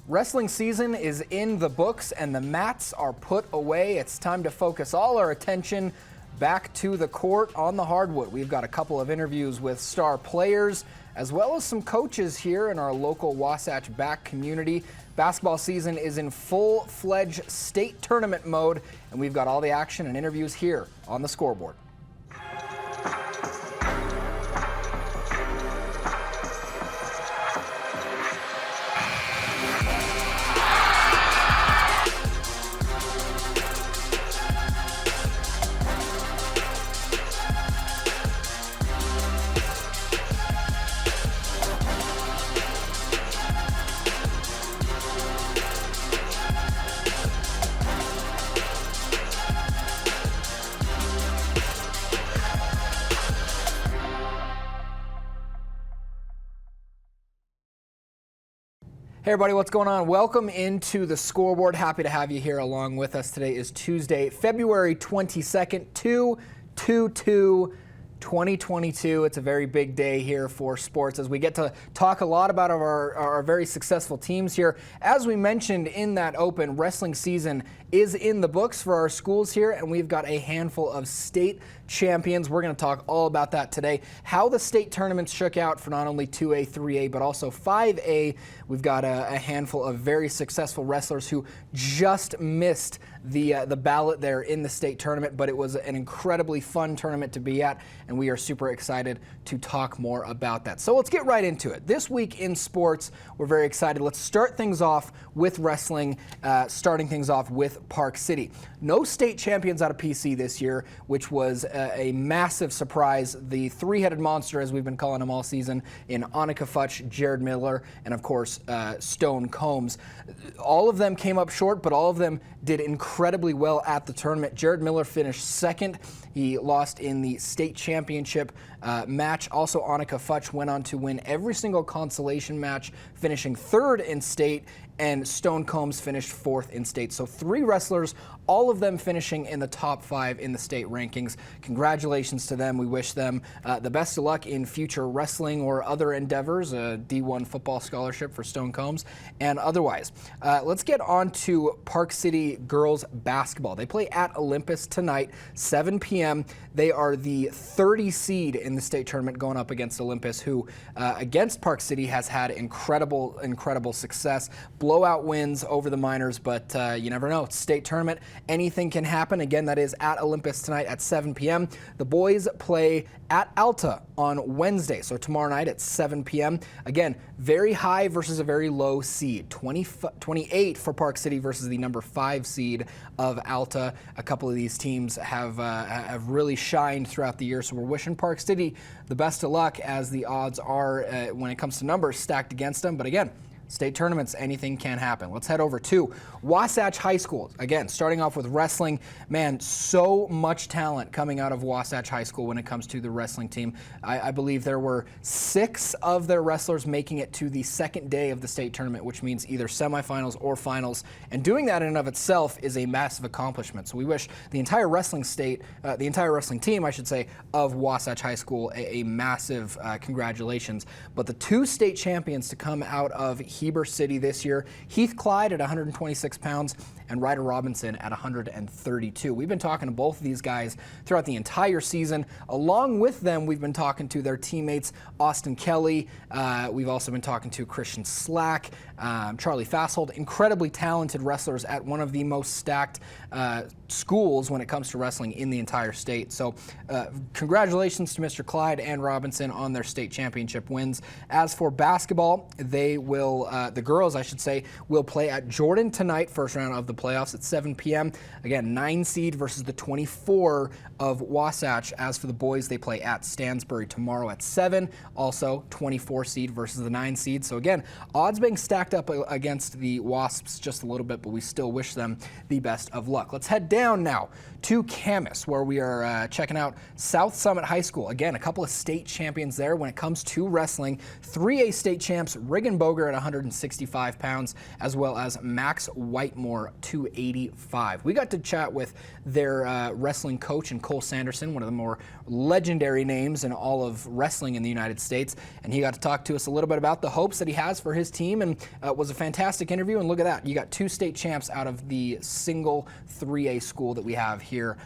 Wrestling season is in the books and the mats are put away. It's time to focus all our attention back to the court on the hardwood. We've got a couple of interviews with star players as well as some coaches here in our local Wasatch Back community. Basketball season is in full-fledged state tournament mode, and we've got all the action and interviews here on the Scoreboard. Hey everybody, what's going on? Welcome into the Scoreboard. Happy to have you here along with us. Today is Tuesday, February 22nd, 2022. It's a very big day here for sports as we get to talk a lot about our very successful teams here. As we mentioned in that open, wrestling season is in the books for our schools here, and we've got a handful of state champions. We're going to talk all about that today. How the state tournaments shook out for not only 2A, 3A, but also 5A. We've got a handful of very successful wrestlers who just missed the ballot there in the state tournament, but it was an incredibly fun tournament to be at, and we are super excited to talk more about that. So let's get right into it. This week in sports, we're very excited. Let's start things off with wrestling, starting things off with Park City. No state champions out of PC this year, which was a massive surprise. The three-headed monster, as we've been calling him all season, in Annika Futch, Jared Miller, and of course Stone Combs. All of them came up short, but all of them did incredibly well at the tournament. Jared Miller finished second. He lost in the state championship match. Also, Annika Futch went on to win every single consolation match, finishing third in state, and Stone Combs finished fourth in state. So three wrestlers, all of them finishing in the top 5 in the state rankings. Congratulations to them. We wish them the best of luck in future wrestling or other endeavors, a D1 football scholarship for Stone Combs, and otherwise. Let's get on to Park City girls basketball. They play at Olympus tonight, 7 p.m. They are the 30 seed in the state tournament going up against Olympus, who against Park City has had incredible success. Blowout wins over the Miners, but you never know. It's state tournament. Anything can happen. Again, that is at Olympus tonight at 7 p.m. The boys play at Alta on Wednesday, so tomorrow night at 7 p.m. Again, very high versus a very low seed. 28 for Park City versus the number 5 seed of Alta. A couple of these teams have really shined throughout the year, so we're wishing Park City the best of luck, as the odds are, when it comes to numbers, stacked against them. But again, state tournaments, anything can happen. Let's head over to Wasatch High School. Again, starting off with wrestling. Man, so much talent coming out of Wasatch High School when it comes to the wrestling team. I believe there were 6 of their wrestlers making it to the second day of the state tournament, which means either semifinals or finals. And doing that in and of itself is a massive accomplishment. So we wish the entire wrestling team, I should say, of Wasatch High School a massive congratulations. But the 2 state champions to come out of Heber City this year, Heath Clyde at 126 pounds and Ryder Robinson at 132. We've been talking to both of these guys throughout the entire season. Along with them, we've been talking to their teammates, Austin Kelly. We've also been talking to Christian Slack, Charlie Fasshold, incredibly talented wrestlers at one of the most stacked schools when it comes to wrestling in the entire state. So congratulations to Mr. Clyde and Robinson on their state championship wins. As for basketball, they will, the girls I should say, will play at Jordan tonight, first round of the playoffs at 7 p.m. Again, 9 seed versus the 24 of Wasatch. As for the boys, they play at Stansbury tomorrow at 7. Also, 24 seed versus the 9 seed. So again, odds being stacked up against the Wasps just a little bit, but we still wish them the best of luck. Let's head down now to Camas, where we are checking out South Summit High School. Again, a couple of state champions there when it comes to wrestling. 3A state champs, Reagan Boger at 165 pounds, as well as Max Whitemore, 285. We got to chat with their wrestling coach and Cole Sanderson, one of the more legendary names in all of wrestling in the United States, and he got to talk to us a little bit about the hopes that he has for his team and was a fantastic interview, and look at that. You got 2 state champs out of the single 3A school that we have here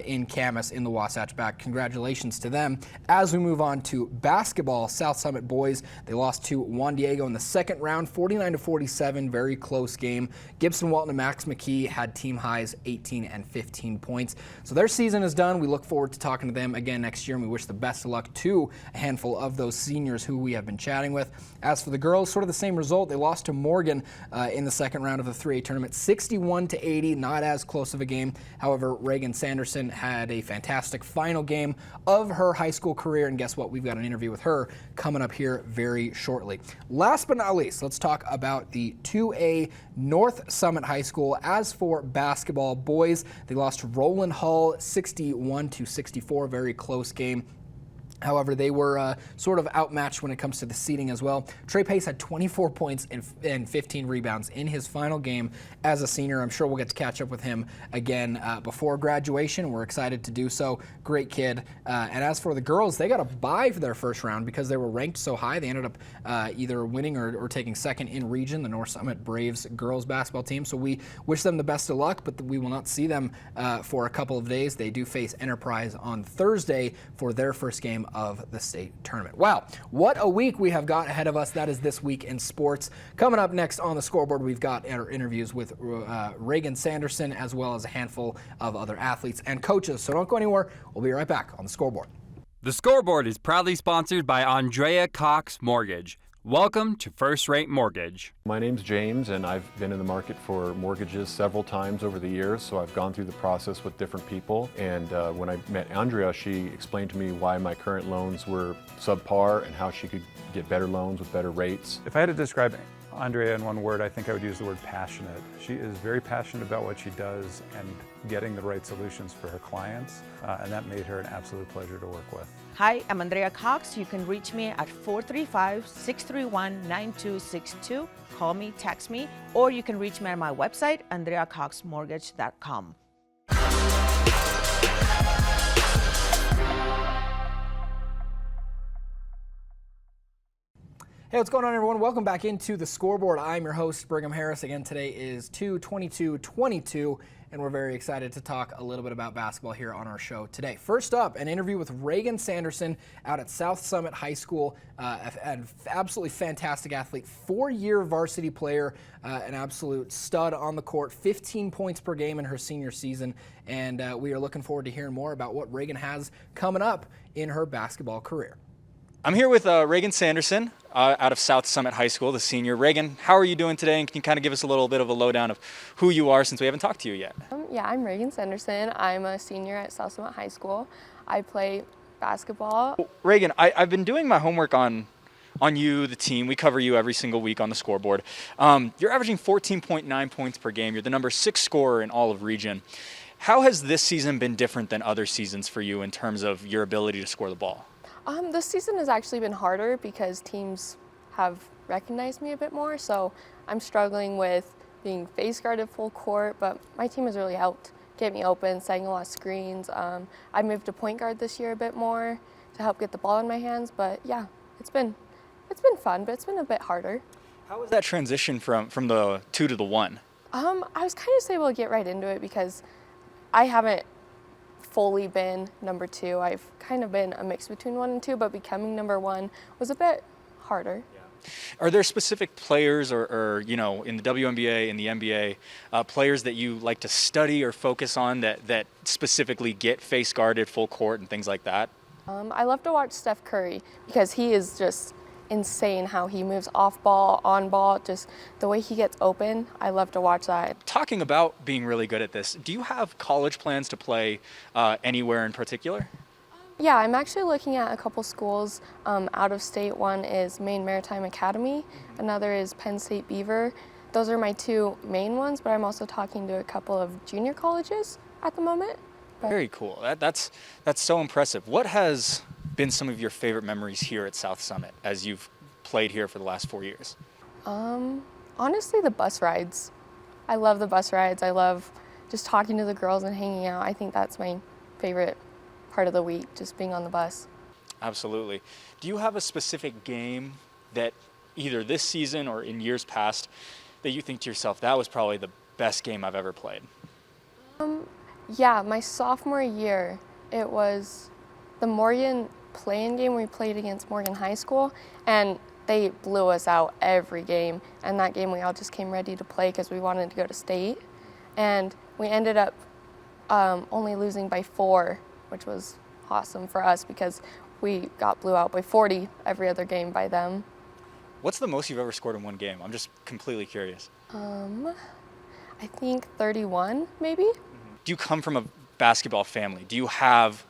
in Camas in the Wasatch back. Congratulations to them. As we move on to basketball, South Summit boys, they lost to Juan Diego in the second round, 49-47, very close game. Gibson Walton and Max McKee had team highs 18 and 15 points. So their season is done. We look forward to talking to them again next year, and we wish the best of luck to a handful of those seniors who we have been chatting with. As for the girls, sort of the same result. They lost to Morgan in the second round of the 3A tournament, 61-80, not as close of a game. However, Reagan Sanderson had a fantastic final game of her high school career, and guess what? We've got an interview with her coming up here very shortly. Last but not least, let's talk about the 2A North Summit High School. As for basketball boys, they lost to Roland Hall 61-64, very close game. However, they were sort of outmatched when it comes to the seeding as well. Trey Pace had 24 points and 15 rebounds in his final game as a senior. I'm sure we'll get to catch up with him again before graduation. We're excited to do so. Great kid. And as for the girls, they got a bye for their first round because they were ranked so high. They ended up either winning or taking second in region, the North Summit Braves girls basketball team. So we wish them the best of luck, but we will not see them for a couple of days. They do face Enterprise on Thursday for their first game of the state tournament. Wow, what a week we have got ahead of us. That is This Week in Sports. Coming up next on the Scoreboard, we've got our interviews with Reagan Sanderson, as well as a handful of other athletes and coaches. So don't go anywhere. We'll be right back on the Scoreboard. The Scoreboard is proudly sponsored by Andrea Cox Mortgage. Welcome to First Rate Mortgage. My name's James, and I've been in the market for mortgages several times over the years, so I've gone through the process with different people. And when I met Andrea, she explained to me why my current loans were subpar and how she could get better loans with better rates. If I had to describe Andrea in one word, I think I would use the word passionate. She is very passionate about what she does and getting the right solutions for her clients, and that made her an absolute pleasure to work with. Hi, I'm Andrea Cox. You can reach me at 435-631-9262. Call me, text me, or you can reach me at my website, andreacoxmortgage.com. Hey, what's going on, everyone? Welcome back into the Scoreboard. I'm your host, Brigham Harris. Again, today is 2/22/22, and we're very excited to talk a little bit about basketball here on our show today. First up, an interview with Reagan Sanderson out at South Summit High School, an absolutely fantastic athlete, 4-year varsity player, an absolute stud on the court, 15 points per game in her senior season, and we are looking forward to hearing more about what Reagan has coming up in her basketball career. I'm here with Reagan Sanderson out of South Summit High School, the senior. Reagan, how are you doing today? And can you kind of give us a little bit of a lowdown of who you are since we haven't talked to you yet? Yeah, I'm Reagan Sanderson. I'm a senior at South Summit High School. I play basketball. Well, Reagan, I've been doing my homework on you, the team. We cover you every single week on the Scoreboard. You're averaging 14.9 points per game. You're the number 6 scorer in all of region. How has this season been different than other seasons for you in terms of your ability to score the ball? This season has actually been harder because teams have recognized me a bit more, so I'm struggling with being face guarded full court, but my team has really helped get me open, setting a lot of screens. I moved to point guard this year a bit more to help get the ball in my hands, but yeah, it's been fun, but it's been a bit harder. How was that transition from the 2 to the 1? I was kind of just able to get right into it because I haven't fully been number 2. I've kind of been a mix between 1 and 2, but becoming number 1 was a bit harder. Yeah. Are there specific players or in the WNBA and the NBA, players that you like to study or focus on that specifically get face guarded full court and things like that? I love to watch Steph Curry because he is just insane how he moves off ball, on ball, just the way he gets open. I love to watch that. Talking about being really good at this, do you have college plans to play anywhere in particular? Yeah, I'm actually looking at a couple schools out of state. One is Maine Maritime Academy, another is Penn State Beaver. Those are my 2 main ones, but I'm also talking to a couple of junior colleges at the moment. Very cool. That's so impressive. What has been some of your favorite memories here at South Summit as you've played here for the last 4 years? Honestly, the bus rides. I love the bus rides. I love just talking to the girls and hanging out. I think that's my favorite part of the week, just being on the bus. Absolutely. Do you have a specific game that either this season or in years past that you think to yourself, that was probably the best game I've ever played? Yeah, my sophomore year, it was the Morgan play-in game. We played against Morgan High School, and they blew us out every game. And that game we all just came ready to play because we wanted to go to state. And we ended up only losing by 4, which was awesome for us because we got blew out by 40 every other game by them. What's the most you've ever scored in one game? I'm just completely curious. I think 31, maybe. Do you come from a basketball family? Do you have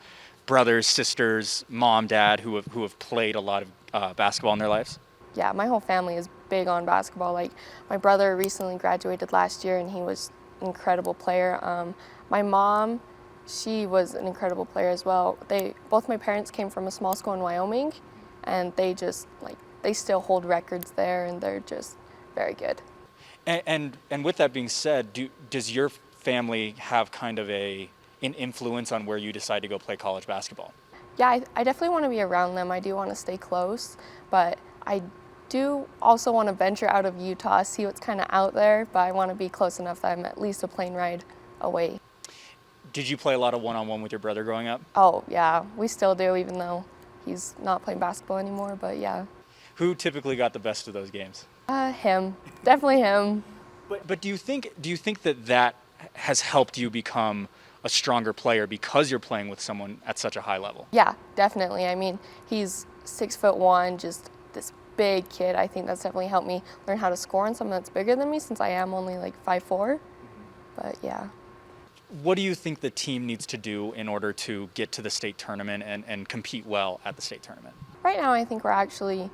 brothers, sisters, mom, dad who have played a lot of basketball in their lives? Yeah, my whole family is big on basketball. Like, my brother recently graduated last year, and he was an incredible player. My mom, she was an incredible player as well. Both my parents came from a small school in Wyoming, and they just, they still hold records there, and they're just very good. And with that being said, does your family have kind of an influence on where you decide to go play college basketball? Yeah, I definitely want to be around them. I do want to stay close, but I do also want to venture out of Utah, see what's kind of out there, but I want to be close enough that I'm at least a plane ride away. Did you play a lot of one-on-one with your brother growing up? Oh, yeah, we still do, even though he's not playing basketball anymore, but yeah. Who typically got the best of those games? Him. Definitely him. But do you think that has helped you become a stronger player because you're playing with someone at such a high level? Yeah, definitely. I mean, he's 6'1", just this big kid. I think that's definitely helped me learn how to score on someone that's bigger than me since I am only 5'4". But yeah. What do you think the team needs to do in order to get to the state tournament and compete well at the state tournament? Right now, I think we're actually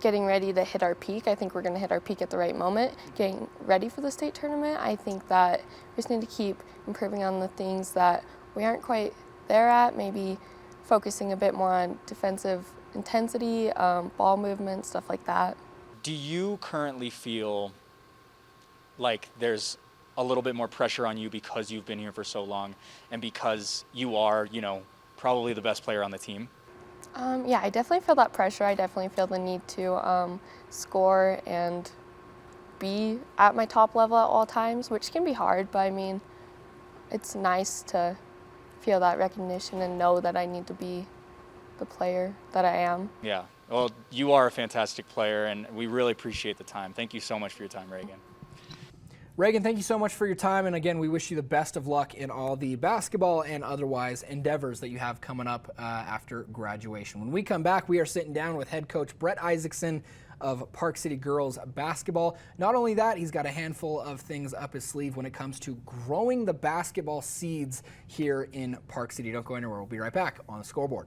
getting ready to hit our peak. I think we're going to hit our peak at the right moment, getting ready for the state tournament. I think that we just need to keep improving on the things that we aren't quite there at, maybe focusing a bit more on defensive intensity, ball movement, stuff like that. Do you currently feel like there's a little bit more pressure on you because you've been here for so long and because you are, probably the best player on the team? Yeah, I definitely feel that pressure. I definitely feel the need to score and be at my top level at all times, which can be hard, but I mean, it's nice to feel that recognition and know that I need to be the player that I am. Yeah, well, you are a fantastic player, and we really appreciate the time. Thank you so much for your time, Reagan. Reagan, thank you so much for your time, and again, we wish you the best of luck in all the basketball and otherwise endeavors that you have coming up after graduation. When we come back, we are sitting down with head coach Brett Isaacson of Park City Girls Basketball. Not only that, he's got a handful of things up his sleeve when it comes to growing the basketball seeds here in Park City. Don't go anywhere. We'll be right back on the Scoreboard.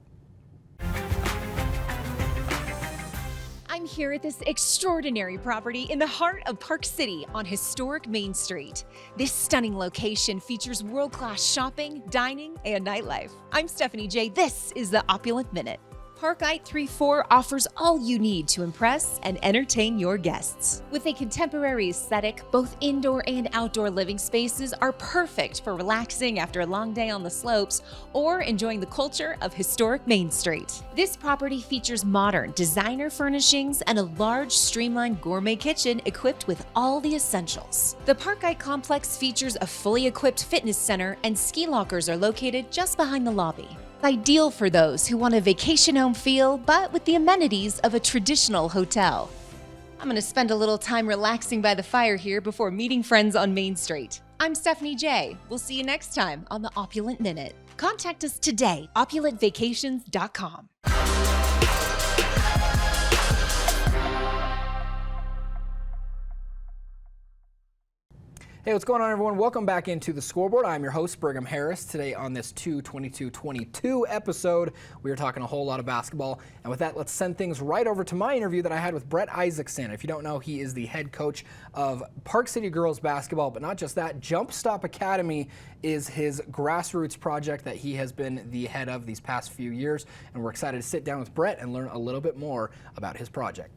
I'm here at this extraordinary property in the heart of Park City on historic Main Street. This stunning location features world-class shopping, dining, and nightlife. I'm Stephanie J. This is the Opulent Minute. Parkite 34 offers all you need to impress and entertain your guests. With a contemporary aesthetic, both indoor and outdoor living spaces are perfect for relaxing after a long day on the slopes or enjoying the culture of historic Main Street. This property features modern designer furnishings and a large, streamlined gourmet kitchen equipped with all the essentials. The Parkite complex features a fully equipped fitness center, and ski lockers are located just behind the lobby. Ideal for those who want a vacation home feel, but with the amenities of a traditional hotel. I'm going to spend a little time relaxing by the fire here before meeting friends on Main Street. I'm Stephanie J. We'll see you next time on the Opulent Minute. Contact us today, opulentvacations.com. Hey, what's going on, everyone? Welcome back into the Scoreboard. I'm your host, Brigham Harris. Today on this 2/22/22 episode, we are talking a whole lot of basketball. And with that, let's send things right over to my interview that I had with Brett Isaacson. If you don't know, he is the head coach of Park City Girls Basketball. But not just that, Jumpstop Academy is his grassroots project that he has been the head of these past few years. And we're excited to sit down with Brett and learn a little bit more about his project.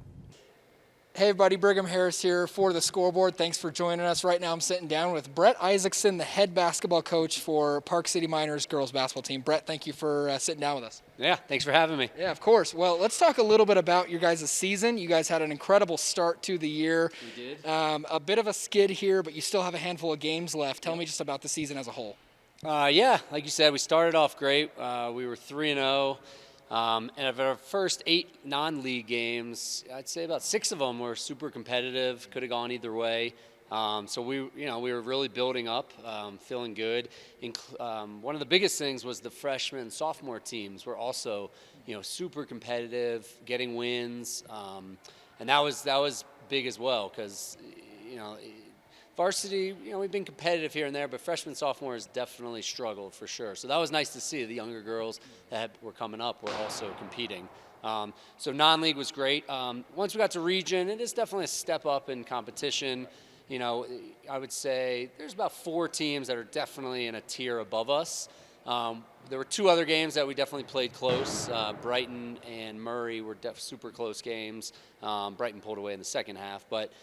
Hey everybody, Brigham Harris here for the Scoreboard. Thanks for joining us. Right now I'm sitting down with Brett Isaacson, the head basketball coach for Park City Miners girls basketball team. Brett, thank you for sitting down with us. Yeah, thanks for having me. Yeah, of course. Well, let's talk a little bit about your guys' season. You guys had an incredible start to the year. We did. A bit of a skid here, but you still have a handful of games left. Tell me just about the season as a whole. Yeah, like you said, we started off great. We were 3-0. And of our first 8 non-league games, I'd say about 6 of them were super competitive. Could have gone either way. So we were really building up, feeling good. One of the biggest things was the freshman and sophomore teams were also, super competitive, getting wins, and that was big as well because, varsity, we've been competitive here and there, but freshman, sophomores definitely struggled for sure. So that was nice to see. The younger girls that were coming up were also competing. So non-league was great. Once we got to region, it is definitely a step up in competition. I would say there's about 4 teams that are definitely in a tier above us. There were 2 other games that we definitely played close. Brighton and Murray were super close games. Brighton pulled away in the second half, but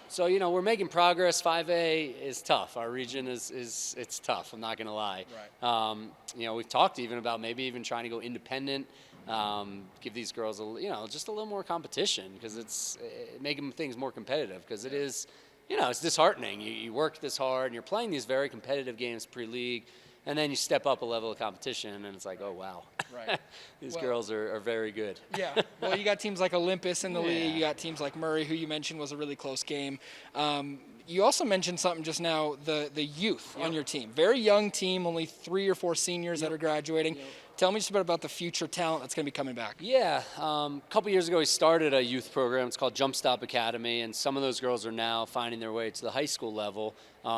so we're making progress. 5A is tough. Our region it's tough. I'm not gonna lie. Right. We've talked even about maybe even trying to go independent, give these girls just a little more competition because it's making things more competitive because it is, it's disheartening. You work this hard and you're playing these very competitive games pre-league. And then you step up a level of competition, and it's like, oh, wow. Right. These girls are very good. Yeah. Well, you got teams like Olympus in the league. You got teams like Murray, who you mentioned was a really close game. You also mentioned something just now, the youth on your team. Very young team, only 3 or 4 seniors that are graduating. Tell me just a bit about the future talent that's going to be coming back. Yeah. A couple years ago, we started a youth program. It's called Jumpstop Academy, and some of those girls are now finding their way to the high school level.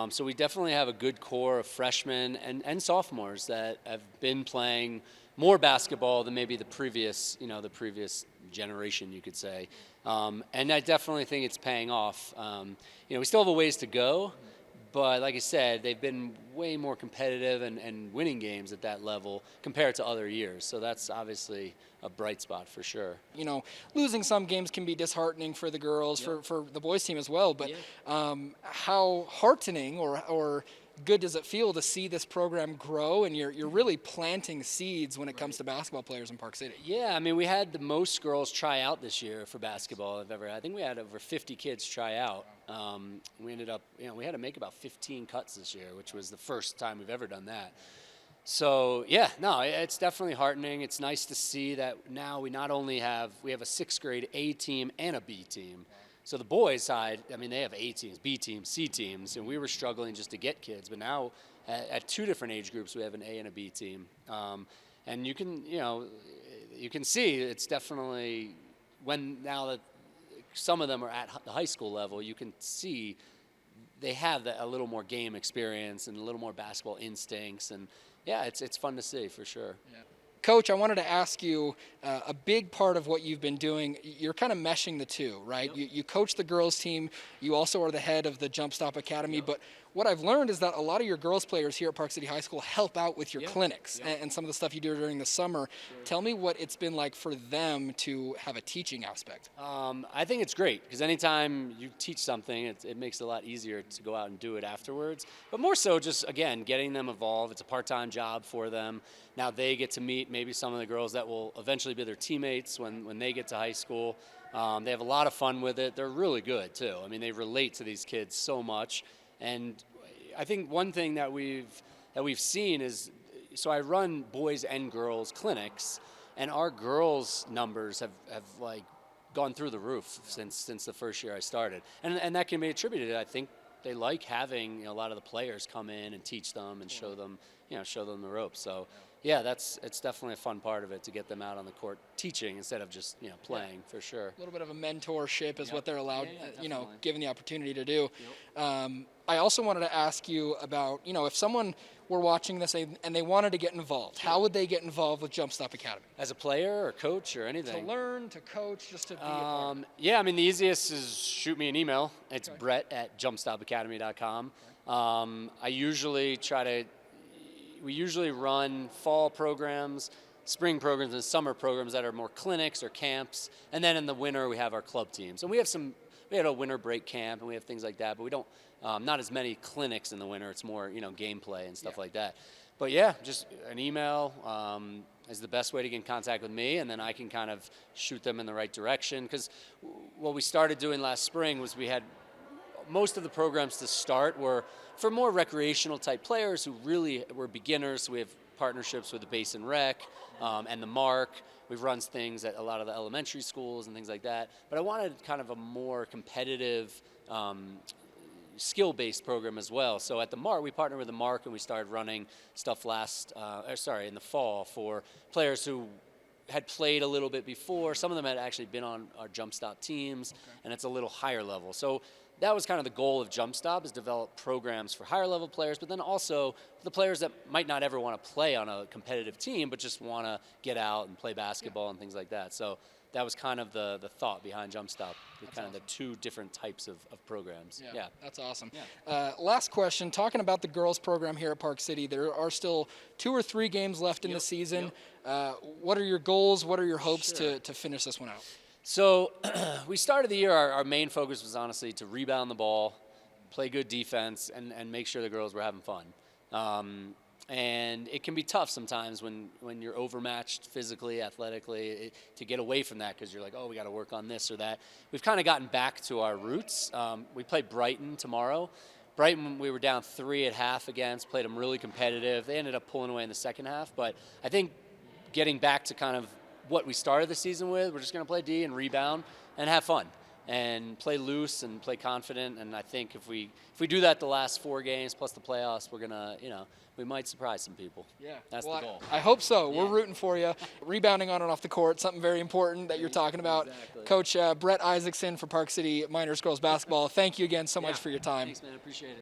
So we definitely have a good core of freshmen and sophomores that have been playing more basketball than maybe the previous generation, you could say. And I definitely think it's paying off. We still have a ways to go, but like I said, they've been way more competitive and winning games at that level compared to other years. So that's obviously a bright spot for sure. Losing some games can be disheartening for the girls, for the boys team as well. But how heartening or good does it feel to see this program grow and you're really planting seeds when it comes to basketball players in Park City? Yeah, I mean, we had the most girls try out this year for basketball I've ever had. I think we had over 50 kids try out. We ended up, we had to make about 15 cuts this year, which was the first time we've ever done that. So, it's definitely heartening. It's nice to see that now we not only have a 6th grade A team and a B team. So the boys side, I mean, they have A teams, B teams, C teams, and we were struggling just to get kids. But now at 2 different age groups, we have an A and a B team. And you can see it's definitely now that some of them are at the high school level, you can see they have a little more game experience and a little more basketball instincts. And it's fun to see for sure. Yeah. Coach, I wanted to ask you, a big part of what you've been doing, you're kind of meshing the two, right? Yep. You coach the girls team. You also are the head of the Jumpstop Academy. Yep. But what I've learned is that a lot of your girls players here at Park City High School help out with your clinics and some of the stuff you do during the summer. Sure. Tell me what it's been like for them to have a teaching aspect. I think it's great because anytime you teach something, it makes it a lot easier to go out and do it afterwards. But more so just, again, getting them involved. It's a part-time job for them. Now they get to meet maybe some of the girls that will eventually be their teammates when they get to high school. They have a lot of fun with it. They're really good, too. I mean, they relate to these kids so much. And I think one thing that we've seen is, so I run boys and girls clinics, and our girls numbers have gone through the roof since the first year I started. And that can be attributed, I think, they like having a lot of the players come in and teach them and show them the ropes. So it's definitely a fun part of it to get them out on the court teaching instead of just playing for sure. A little bit of a mentorship is what they're allowed, given the opportunity to do. I also wanted to ask you about, if someone were watching this and they wanted to get involved, how would they get involved with Jumpstop Academy? As a player or coach or anything? To learn, to coach, just to be a part. I mean, the easiest is shoot me an email. It's brett@jumpstopacademy.com. We usually run fall programs spring programs and summer programs that are more clinics or camps. And then in the winter, we have our club teams. And we had a winter break camp and we have things like that, but we don't, not as many clinics in the winter. It's more, gameplay and stuff like that. But yeah, just an email is the best way to get in contact with me, and then I can kind of shoot them in the right direction. Because what we started doing last spring was we had most of the programs to start were for more recreational type players who really were beginners. So we have partnerships with the Basin Rec and the Mark. We've run things at a lot of the elementary schools and things like that. But I wanted kind of a more competitive skill-based program as well. So at the Mark, we partnered with the Mark and we started running stuff in the fall for players who had played a little bit before. Some of them had actually been on our Jumpstop teams, and it's a little higher level. So that was kind of the goal of Jumpstop, is develop programs for higher level players, but then also the players that might not ever want to play on a competitive team, but just want to get out and play basketball and things like that. So that was kind of the thought behind Jumpstop, the two different types of programs. Yeah, that's awesome. Yeah. Last question, talking about the girls program here at Park City, there are still 2 or 3 games left in the season. What are your goals? What are your hopes to finish this one out? So we started the year, our main focus was honestly to rebound the ball, play good defense, and make sure the girls were having fun. And it can be tough sometimes when you're overmatched physically, athletically, to get away from that, because you're like, oh, we got to work on this or that. We've kind of gotten back to our roots. We play Brighton tomorrow. Brighton, we were down 3 at half against, played them really competitive. They ended up pulling away in the second half, but I think getting back to kind of what we started the season with, we're just going to play D and rebound and have fun and play loose and play confident. And I think if we do that the last 4 games plus the playoffs, we're going to, we might surprise some people. Yeah. That's the goal. I hope so. Yeah. We're rooting for you. Rebounding on and off the court, something very important that you're talking about. Exactly. Coach Brett Isaacson for Park City Miners Girls Basketball, thank you again so much for your time. Thanks, man. I appreciate it.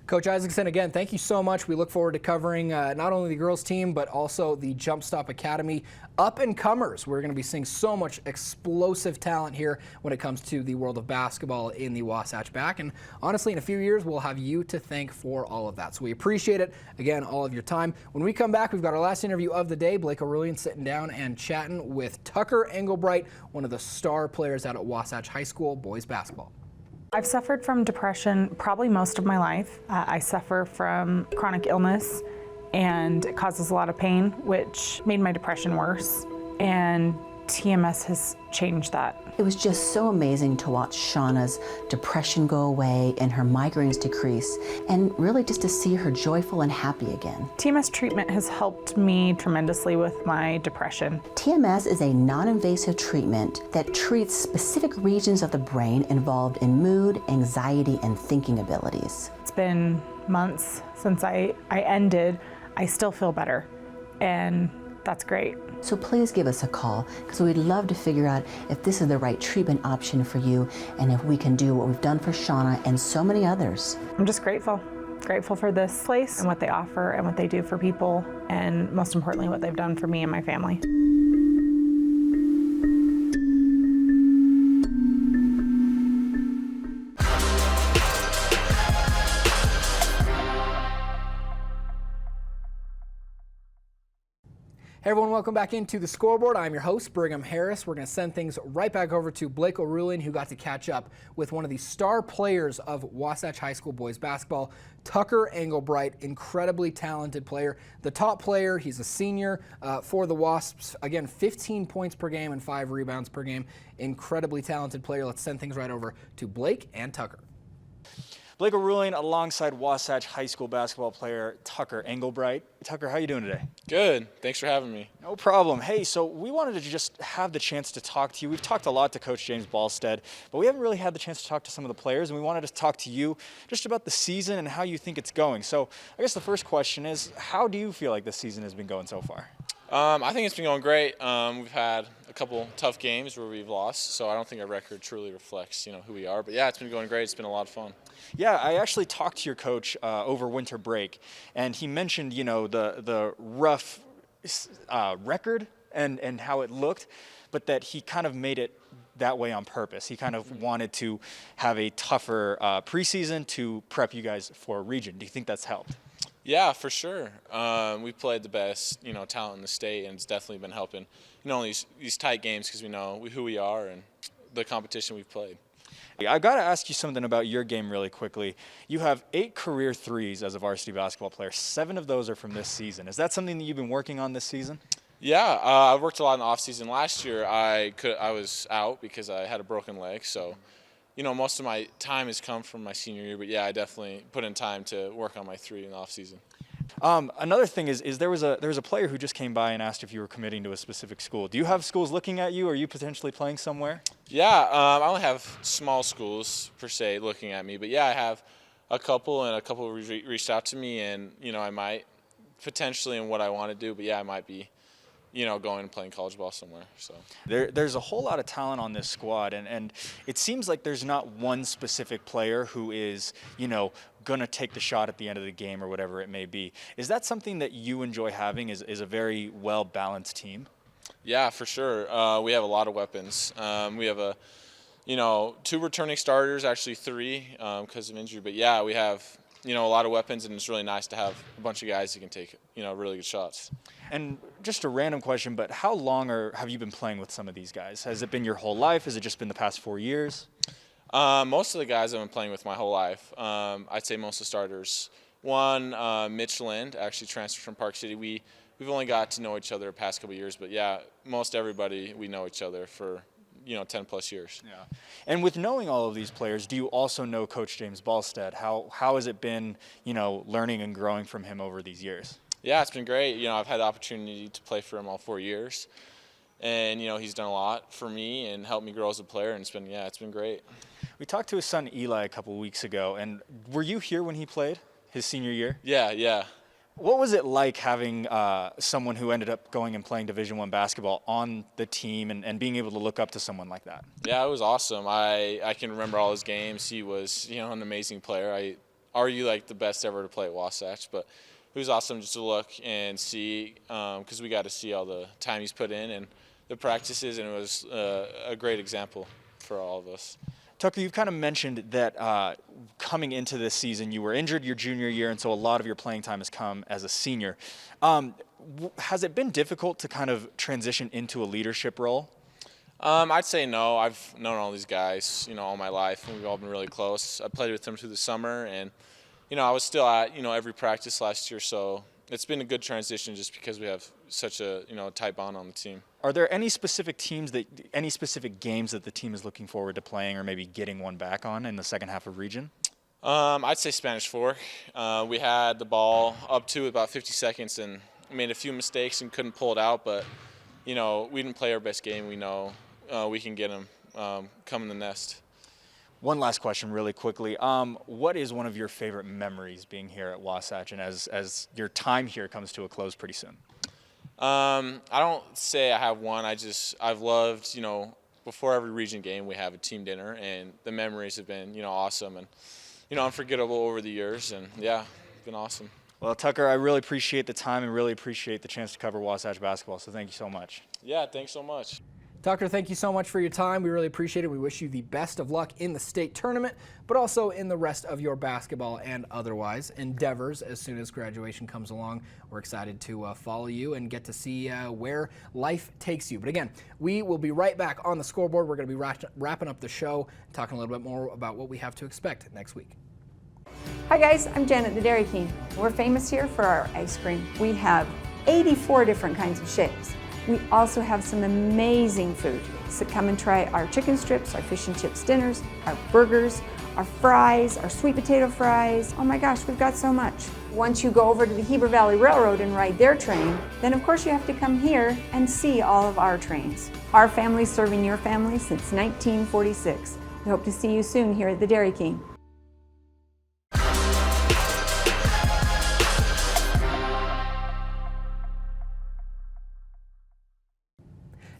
Coach Isaacson, again, thank you so much. We look forward to covering not only the girls team, but also the Jumpstop Academy up-and-comers. We're going to be seeing so much explosive talent here when it comes to the world of basketball in the Wasatch Back. And honestly, in a few years, we'll have you to thank for all of that. So we appreciate it, again, all of your time. When we come back, we've got our last interview of the day. Blake O'Reilly sitting down and chatting with Tucker Englebright, one of the star players out at Wasatch High School boys basketball. I've suffered from depression probably most of my life. I suffer from chronic illness, and it causes a lot of pain, which made my depression worse. And TMS has changed that. It was just so amazing to watch Shauna's depression go away and her migraines decrease, and really just to see her joyful and happy again. TMS treatment has helped me tremendously with my depression. TMS is a non-invasive treatment that treats specific regions of the brain involved in mood, anxiety, and thinking abilities. It's been months since I ended. I still feel better, and that's great. So please give us a call, because we'd love to figure out if this is the right treatment option for you, and if we can do what we've done for Shauna and so many others. I'm just grateful for this place and what they offer and what they do for people, and most importantly, what they've done for me and my family. Hey everyone, welcome back into the Scoreboard. I'm your host, Brigham Harris. We're going to send things right back over to Blake O'Reilly, who got to catch up with one of the star players of Wasatch High School boys basketball, Tucker Englebright, incredibly talented player. The top player, he's a senior for the Wasps. Again, 15 points per game and 5 rebounds per game. Incredibly talented player. Let's send things right over to Blake and Tucker. Blake O'Reilly alongside Wasatch High School basketball player Tucker Englebright. Tucker, how are you doing today? Good. Thanks for having me. No problem. Hey, so we wanted to just have the chance to talk to you. We've talked a lot to Coach James Ballstead, but we haven't really had the chance to talk to some of the players, and we wanted to talk to you just about the season and how you think it's going. So I guess the first question is, how do you feel like this season has been going so far? I think it's been going great. We've had a couple tough games where we've lost, so I don't think our record truly reflects, who we are. But yeah, it's been going great. It's been a lot of fun. Yeah, I actually talked to your coach over winter break, and he mentioned, the rough record and how it looked, but that he kind of made it that way on purpose. He kind of wanted to have a tougher preseason to prep you guys for a region. Do you think that's helped? Yeah, for sure. We've played the best, talent in the state, and it's definitely been helping, these tight games because we know who we are and the competition we've played. I got to ask you something about your game really quickly. You have 8 career threes as a varsity basketball player. 7 of those are from this season. Is that something that you've been working on this season? Yeah, I worked a lot in the off season. Last year, I was out because I had a broken leg, so most of my time has come from my senior year. But yeah, I definitely put in time to work on my 3 in the off season. Another thing is there was a player who just came by and asked if you were committing to a specific school. Do you have schools looking at you? Are you potentially playing somewhere? Yeah, I only have small schools per se looking at me, but yeah, I have a couple, and a couple reached out to me, and I might potentially in what I want to do, but yeah, I might be going and playing college ball somewhere. So there's a whole lot of talent on this squad, and it seems like there's not one specific player who is going to take the shot at the end of the game or whatever it may be. Is that something that you enjoy having, is a very well-balanced team? Yeah, for sure. We have a lot of weapons. We have 2 returning starters, actually 3 because of injury. But yeah, we have a lot of weapons, and it's really nice to have a bunch of guys who can take really good shots. And just a random question, but how long have you been playing with some of these guys? Has it been your whole life? Has it just been the past 4 years? Most of the guys I've been playing with my whole life. I'd say most of the starters. One, Mitch Lind, actually transferred from Park City. We've only got to know each other the past couple of years, but yeah, most everybody, we know each other for 10 plus years. Yeah. And with knowing all of these players, do you also know Coach James Ballstead? How has it been, learning and growing from him over these years? Yeah, it's been great. I've had the opportunity to play for him all 4 years, and he's done a lot for me and helped me grow as a player, and it's been great. We talked to his son Eli a couple of weeks ago, and were you here when he played his senior year? Yeah. What was it like having someone who ended up going and playing Division I basketball on the team and being able to look up to someone like that? Yeah, it was awesome. I can remember all his games. He was, an amazing player. I argue like the best ever to play at Wasatch, but it was awesome just to look and see because we got to see all the time he's put in and the practices, and it was a great example for all of us. Tucker, you've kind of mentioned that coming into this season, you were injured your junior year, and so a lot of your playing time has come as a senior. Has it been difficult to kind of transition into a leadership role? I'd say no. I've known all these guys, all my life, and we've all been really close. I played with them through the summer, and, I was still at, every practice last year, so it's been a good transition just because we have such a, tight bond on the team. Are there any specific games that the team is looking forward to playing or maybe getting one back on in the second half of region? I'd say Spanish Fork. We had the ball up to about 50 seconds and made a few mistakes and couldn't pull it out, but, we didn't play our best game. We know we can get them come in the nest. One last question really quickly. What is one of your favorite memories being here at Wasatch and as your time here comes to a close pretty soon? I don't say I have one. I've loved, before every region game we have a team dinner, and the memories have been, awesome and, unforgettable over the years, and yeah, it's been awesome. Well, Tucker, I really appreciate the time and really appreciate the chance to cover Wasatch basketball, so thank you so much. Yeah, thanks so much. Tucker, thank you so much for your time. We really appreciate it. We wish you the best of luck in the state tournament, but also in the rest of your basketball and otherwise endeavors as soon as graduation comes along. We're excited to follow you and get to see where life takes you. But again, we will be right back on the scoreboard. We're going to be wrapping up the show, talking a little bit more about what we have to expect next week. Hi guys, I'm Janet the Dairy King. We're famous here for our ice cream. We have 84 different kinds of shapes. We also have some amazing food. So come and try our chicken strips, our fish and chips dinners, our burgers, our fries, our sweet potato fries. Oh my gosh, we've got so much. Once you go over to the Heber Valley Railroad and ride their train, then of course you have to come here and see all of our trains. Our family's serving your family since 1946. We hope to see you soon here at the Dairy King.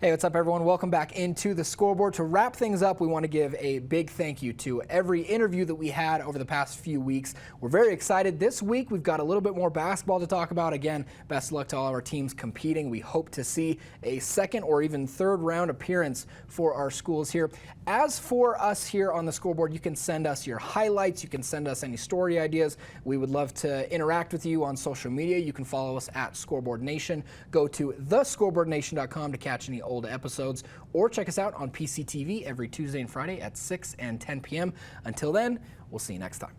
Hey, what's up, everyone? Welcome back into the Scoreboard. To wrap things up, we want to give a big thank you to every interview that we had over the past few weeks. We're very excited. This week, we've got a little bit more basketball to talk about. Again, best of luck to all our teams competing. We hope to see a second or even third round appearance for our schools here. As for us here on the Scoreboard, you can send us your highlights. You can send us any story ideas. We would love to interact with you on social media. You can follow us at Scoreboard Nation. Go to thescoreboardnation.com to catch any old episodes, or check us out on PCTV every Tuesday and Friday at 6 and 10 p.m. Until then, we'll see you next time.